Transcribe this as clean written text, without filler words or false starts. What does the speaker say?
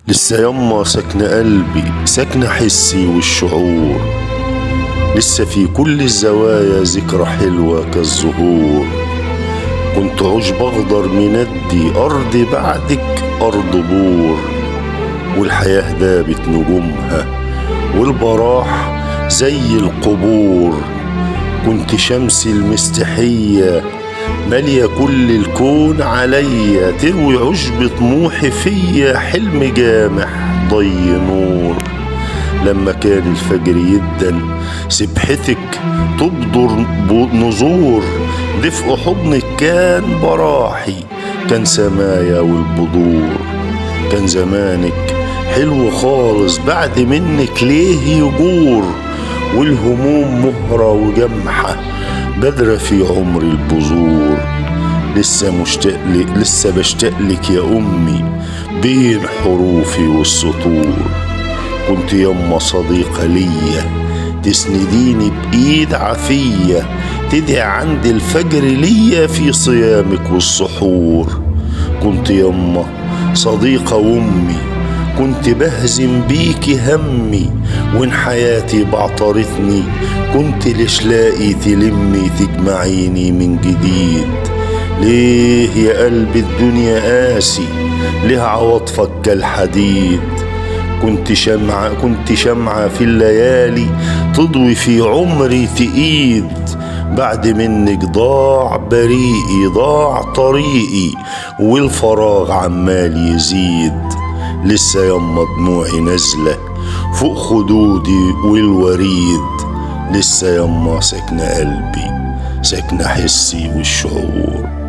لسه يما ساكنة قلبي، ساكنة حسي والشعور. لسه في كل الزوايا ذكرى حلوة كالزهور. كنت عشب اخضر مندي، ارض بعدك ارض بور. والحياة دابت نجومها والبراح زي القبور. كنت شمسي المستحية مالية كل الكون عليا، تروي عشب طموحي فيا، حلم جامح ضي نور. لما كان الفجر يدن سبحتك تبدر نزور. دفء حضنك كان براحي، كان سمايا والبذور. كان زمانك حلو خالص، بعد منك ليه يجور. والهموم مهرة وجمحة بدرة في عمر البذور. لسه بشتاقلك يا أمي بين حروفي والسطور. كنت يما صديقة ليا، تسنديني بإيد عافية، تدعي عند الفجر ليا في صيامك والسحور. كنت يما صديقة وأمي، كنت بهزم بيكي همي، وإن حياتي بعطرتني كنت لشلاقي تلمي تجمعيني من جديد. ليه يا قلب الدنيا قاسي، ليه عواطفك كالحديد؟ كنت شمعة في الليالي تضوي في عمري تقيد. بعد منك ضاع بريقي، ضاع طريقي، والفراغ عمال يزيد. لسه يما دموعي نازلة فوق خدودي والوريد. لسه يما ساكنة قلبي، ساكنة حسي والشعور.